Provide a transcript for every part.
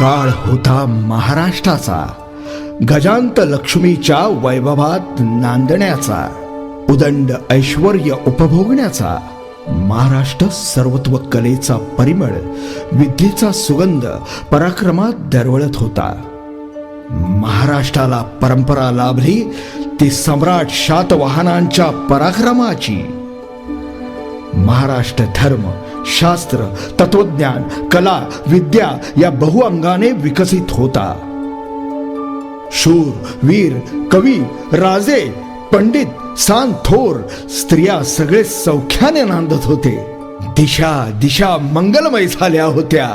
काळ होता महाराष्ट्राचा, गजांत लक्ष्मीच्या वैभवात नांदण्याचा, उदंड ऐश्वर्य उपभोगण्याचा. महाराष्ट्र सर्वत्व कलेचा परिमळ, विद्येचा सुगंध पराक्रमात दरवळत होता. महाराष्ट्राला परंपरा लाभली ती सम्राट शातवाहनांच्या पराक्रमाची. महाराष्ट्र धर्म, शास्त्र, तत्वज्ञान, कला, विद्या या बहुअंगाने विकसित होता. शूर, वीर, कवी, राजे, पंडित, सांत, थोर, स्त्रिया सगळे सौख्याने नांदत होते. दिशा दिशा मंगलमय झाल्या होत्या.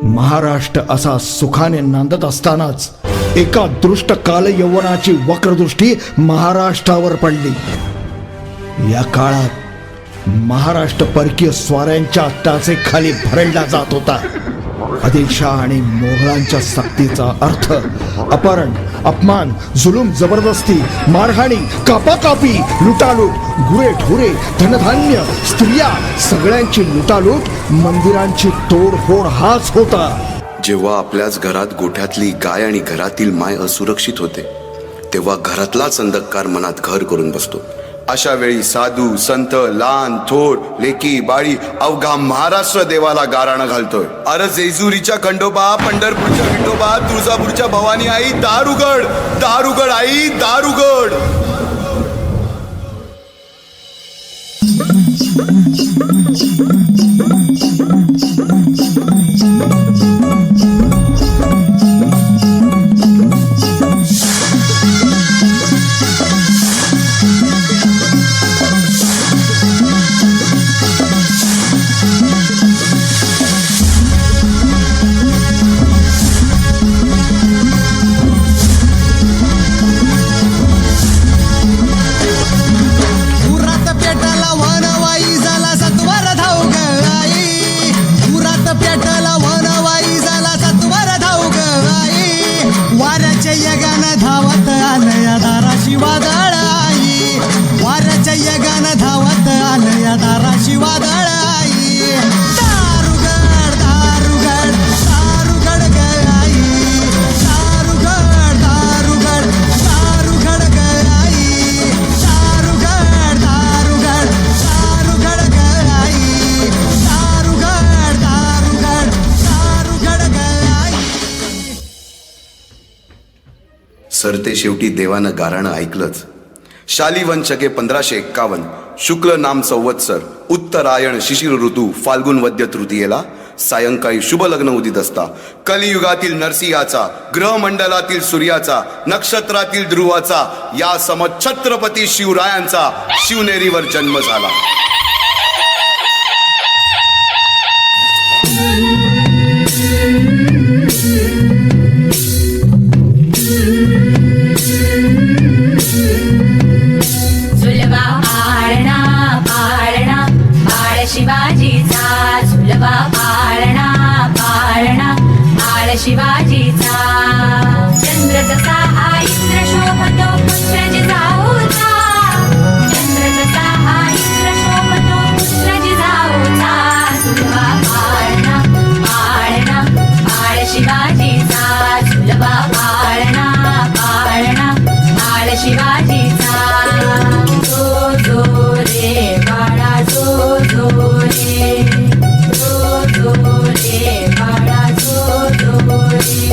महाराष्ट्र असा सुखाने नांदत असतानाच एका दृष्ट काल यौवनाची वक्रदृष्टी महाराष्ट्रावर पडली. या काळात महाराष्ट्र परकीय स्वाऱ्यांच्या टाचेखाली भरडला जात होता. आदिलशाह आणि मोगलांच्या सक्तीचा अर्थ अपहरण, अपमान, जुलूम, जबरदस्ती, मारहाणी, कापाकापी, लुटालूट, गुरेढोरे, धनधान्य, स्त्रिया सगळ्यांची लुटालूट, मंदिरांची तोडफोड हाच होता. जेव्हा आपल्याच घरात गोठ्यातली गाय आणि घरातील माय असुरक्षित होते, तेव्हा घरातलाच अंधकार मनात घर करून बसतो. अशा वेळी साधू, संत, लहान, थोर, लेकी, बाळी अवघा महाराष्ट्र देवाला गाराणं घालतोय. अरे जेजुरीच्या खंडोबा, पंढरपूरच्या विठोबा, तुळजापूरच्या भवानी आई, दार उघड, दार उघड आई, दार उघड. सरते शेवटी देवानं गाराणं ऐकलंच. शालिवन शके 1551 शुक्ल नाम संवत्सर, उत्तरायण शिशिर ऋतू, फाल्गुन वद्य तृतीयेला सायंकाळी शुभ लग्न उदित असता कलियुगातील नरसिंहाचा, ग्रहमंडलातील सूर्याचा, नक्षत्रातील ध्रुवाचा, या सम छत्रपती शिवरायांचा शिवनेरीवर जन्म झाला. शिवाजीचा झुलवा पाळणा पाळणा बाळ शिवाजीचा. चंद्र जसा हा इंद्र शोभतो पुत्र जिजाऊचा, चंद्र जसा हा इंद्र शोभतो पुत्र जिजाऊचा. झुलवा पाळणा पाळणा बाळ शिवाजीचा, झुलवा पाळणा पाळणा बाळ शिवाजीचा. जो जो रे बाळा जो जो रे, जो जो रे बाळा जो जो रे.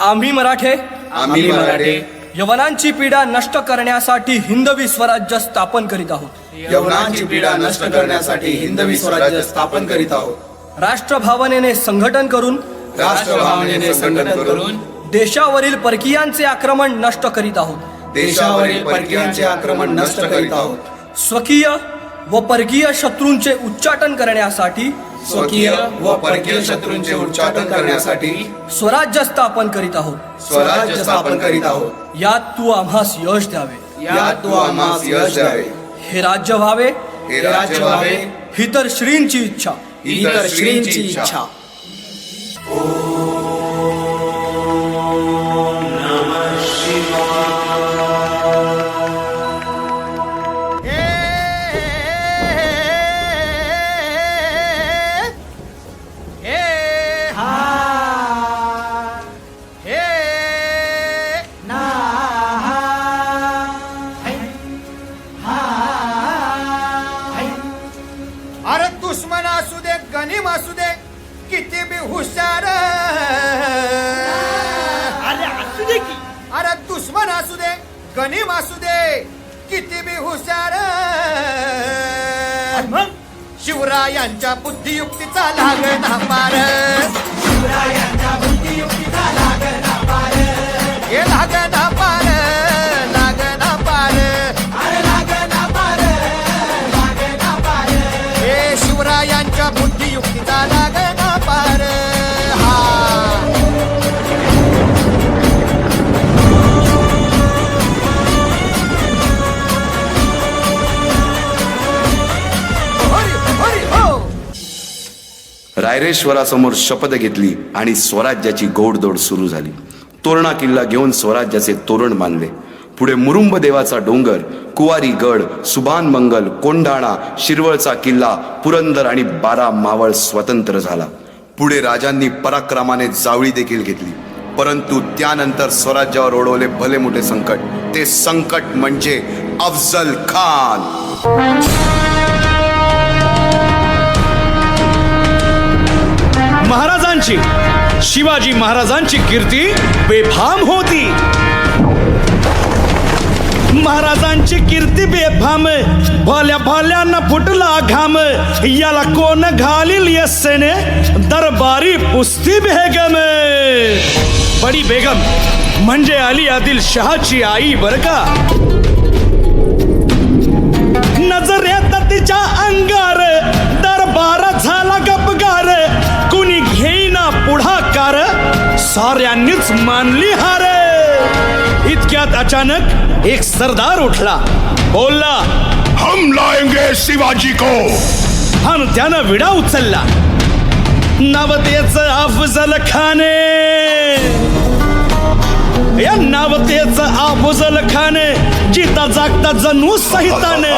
आम्ही मराठे यवनांची पीडा नष्ट करण्यासाठी हिंदवी स्वराज्य स्थापन करीत आहोत. यवनांची पीडा नष्ट करण्यासाठी हिंदवी स्वराज्य स्थापन करीत आहोत. राष्ट्रभावनेने संघटन करून राष्ट्रभावनेने संघटन करून देशावरील परकीयांचे आक्रमण नष्ट करीत आहोत. देशावरील परकीयांचे आक्रमण नष्ट करीत आहोत. स्वकीय व परकीय शत्रूंचे उच्चाटन करण्यासाठी स्वकीय व परकीय शत्रूंचे उच्चाटन करण्यासाठी स्वराज्य स्थापन करीत आहोत. स्वराज्य स्थापन करीत आहोत. यात तू आम्हास यश द्यावे. यात तू आम्हास यश द्यावे. हे राज्य व्हावे हे राज्य व्हावे ही तर श्रींची इच्छा. ही तर श्रींची इच्छा. अरे दुश्मन असू दे गनीम असू दे किती बी हुशार. अरे असू दे की. अरे दुश्मन असू दे गनीम असू दे किती बी हुशार. शिवरायांच्या बुद्धियुक्तीचा लागना पार. शिवरायांच्या बुद्धियुक्तीचा लागना पार. हे लागना पार लागना पार. अरे लागना पार लागना पार. हे शिवरायांच्या बुद्धियुक्तीचा लागना पार. हा रायरेश्वरासमोर शपथ घेतली आणि स्वराज्याची गोडदोड सुरू झाली. तोरणा किल्ला घेऊन स्वराज्याचे तोरण बांधले. पुढे मुरुंब देवाचा डोंगर, कुवारी गड, सुभान मंगल, कोंढाणा, शिरवळचा किल्ला, पुरंदर आणि 12 मावळ स्वतंत्र झाला. पुढे राजांनी पराक्रमाने जावळी देखील घेतली. परंतु त्यानंतर स्वराज्यावर ओढवले भले मोठे संकट. ते संकट म्हणजे अफजल खान. महाराजांची, शिवाजी महाराजांची कीर्ती बेफाम होती. महाराजांची कीर्ती बेफाम, भल्या भल्यांना फुटला घाम. याला कोण घालील यस्सेने दरबारी पुस्ती बेगम. बडी बेगम म्हणजे अली आदिल शहाची आई बर का. नजरेत तिच्या अंगार दरबार झाला गपगार. कुणी घेईना पुढाकार, साऱ्यांनीच मानली हार. इतक्यात अचानक एक सरदार उठला, बोलला, हम लाएंगे शिवाजी को. आणि त्यानं विडा उचलला. नवतेच अफजल खान. या नवतेच अफजल खान जिता जागता जणू सहिताने.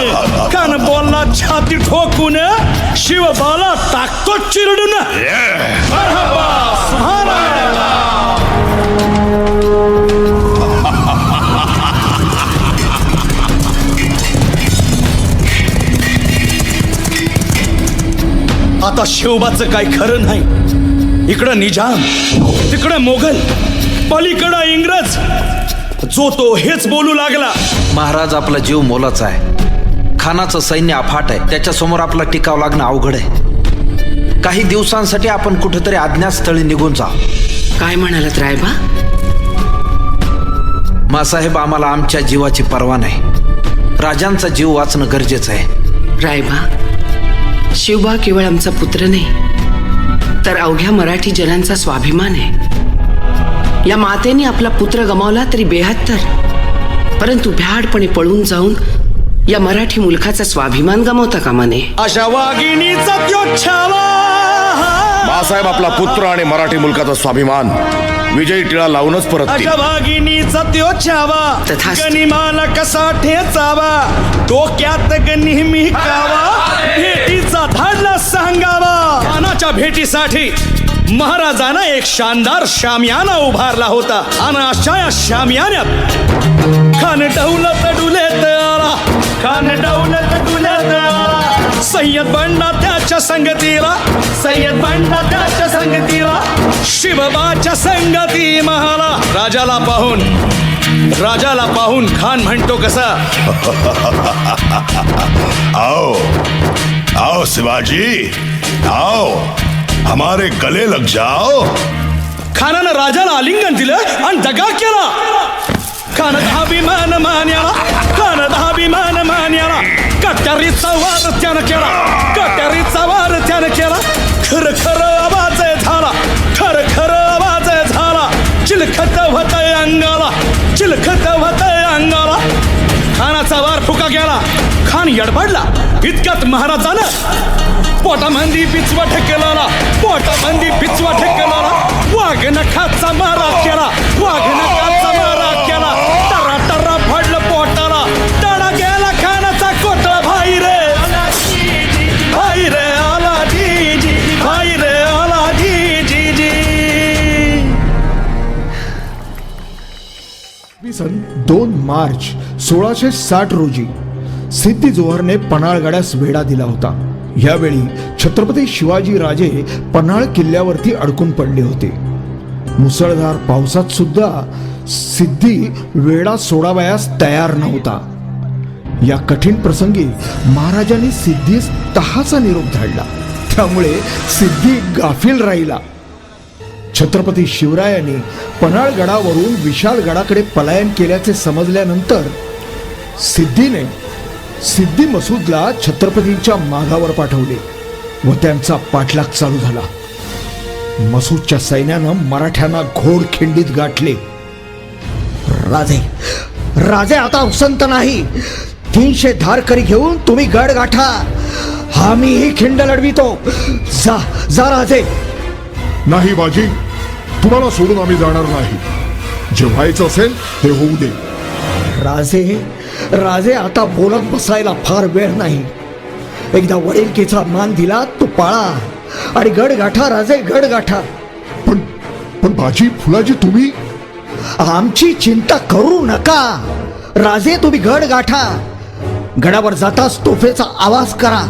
कान बोलला छाती ठोकून, शिवबाला टाकतो चिरडून. मरहबा, सुभानअल्लाह. आता शिवबाचं काय खरं नाही. इकडं निजाम, तिकडं मोगल, पलीकडं इंग्रज. जो तो हेच बोलू लागला. महाराज, आपला जीव मोलाचा आहे. खानाचं सैन्य अफाट आहे. त्याच्यासमोर आपला टिकाव लागणं अवघड आहे. काही दिवसांसाठी आपण कुठेतरी अज्ञातस्थळी निघून जा. काय म्हणालात रायबा? मासाहेब, आम्हाला आमच्या जीवाची पर्वा नाही. राजांचा जीव वाचणं गरजेचं आहे. रायबा, शिवबा केवळ आमचा पुत्र नाही, तर अवघ्या मराठी जनांचा स्वाभिमान आहे. या मातेने आपला पुत्र गमावला तरी 72, परंतु भ्याडपणे पळून जाऊन या मराठी मुलखाचा स्वाभिमान गमावता कामा नये. अशा वाघिणीचा त्यो छावा. बाळासाहेब, आपला पुत्र आणि मराठी मुलकाचा स्वाभिमान विजयी टिळा लावूनच परत. अशा वाघिणीचा त्यो छावा. तथास्तु. गनिमाला कसा ठेचावा, डोक्यात नेहमी कावा. भेटीचा धाडला सांगावा. खानाच्या भेटीसाठी महाराजांना एक शानदार शामियाना उभारला होता. आणि अशा या शामियान्यात खान डौलत डुलेत आला. खान डौलत डुलेत आला. सय्यद बंडा त्याच्या त्याच्या संगतीला, सय्यद बंडा त्याच्या संगतीला, शिवबाच्या संगती महाला. राजाला पाहून खान म्हणतो कसा, आओ आओ शिवाजी, आओ हमारे गले लग जाओ. खानानं राजाला आलिंगन दिलं आणि दगा केला. खान अभिमान मान्याला, कट्यारीचा वार त्यानं केला. खर आवाज झाला, चिलखत होतय अंगाला. खानाचा वार फुका गेला. खान यडबडला. इतक्यात महाराजानं पोटामंदी पिचवा ठेकेला. वाघ नखाचा मारा केला. टरा फडलं पोटाला. तडा गेला खानाचा कोटळा. भाई रे आला जी. सन 2 मार्च 1660 रोजी सिद्धी जोहरने पन्हाळगडास वेढा दिला होता. यावेळी छत्रपती शिवाजी राजे पन्हाळ किल्ल्यावरती अडकून पडले होते. मुसळधार पावसात सुद्धा सिद्धी वेढा सोडावयास तयार नव्हता. या कठीण प्रसंगी महाराजांनी सिद्धीस तहाचा निरोप धाडला. त्यामुळे सिद्धी गाफील राहिला. छत्रपती शिवरायांनी पन्हाळगडावरून विशाळगडाकडे पलायन केल्याचे समजल्यानंतर सिद्धी मसूदला छत्रपतींच्या मागावर पाठवले व त्यांचा पाठलाग चालू झाला. मसूदच्या सैन्यानं मराठ्यांना घोडखिंडीत गाठले. राजे आता उसंत नाही. 300 धारकरी घेऊन तुम्ही गड गाठा. आम्ही ही खिंड लढवितो. जा राजे. नाही बाजी, तुम्हाला सोडून आम्ही जाणार नाही. जे व्हायचं असेल ते होऊ दे. राजे आता बोलत बसायला फार वेळ नाही. एकदा वडिलकीचा मान दिला तो पाळा आणि गड गाठा. राजे गड गाठा. पण बाजी, फुलाजी, तुम्ही आमची चिंता करू नका. राजे तुम्ही गड गाठा. गडावर जाताच तोफेचा आवाज करा.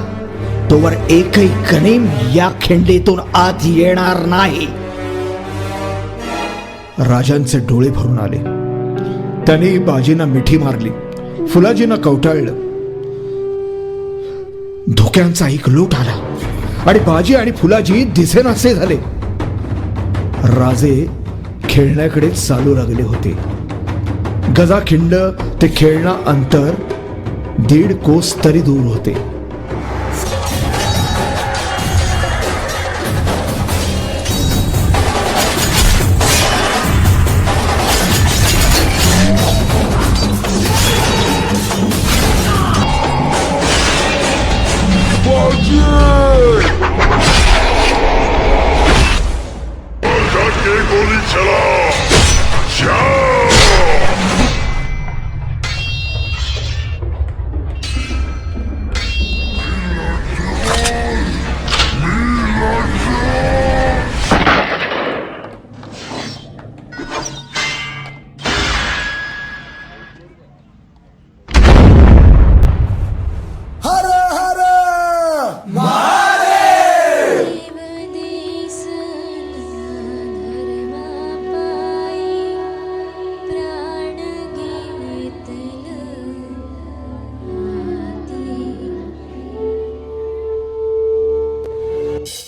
तोवर एकही गनिम या खिंडीतून आत येणार नाही. राजांचे डोळे भरून आले. त्यांनी बाजींना मिठी मारली. फुलाजींना कवटाळलं. धोक्यांचा एक लोट आला आणि बाजी आणि फुलाजी दिसेनासे झाले. राजे खेळण्याकडे चालू लागले होते. गजाखिंड ते खेळणं अंतर 1.5 कोस तरी दूर होते. गोली चला.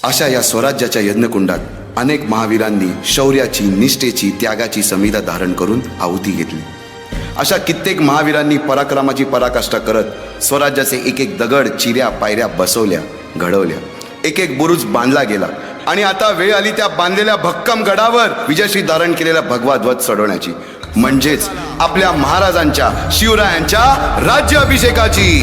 अशा या स्वराज्याच्या यज्ञकुंडात अनेक महावीरांनी शौर्याची, निष्ठेची, त्यागाची समिधा धारण करून आहुती घेतली. अशा कित्येक महावीरांनी पराक्रमाची पराकाष्ठा करत स्वराज्याचे एक एक दगड, चिऱ्या, पायऱ्या बसवल्या, घडवल्या. एक एक बुरुज बांधला गेला आणि आता वेळ आली त्या बांधलेल्या भक्कम गडावर विजयश्री धारण केलेला भगवा ध्वज चढवण्याची, म्हणजेच आपल्या महाराजांच्या, शिवरायांच्या राज्याभिषेकाची.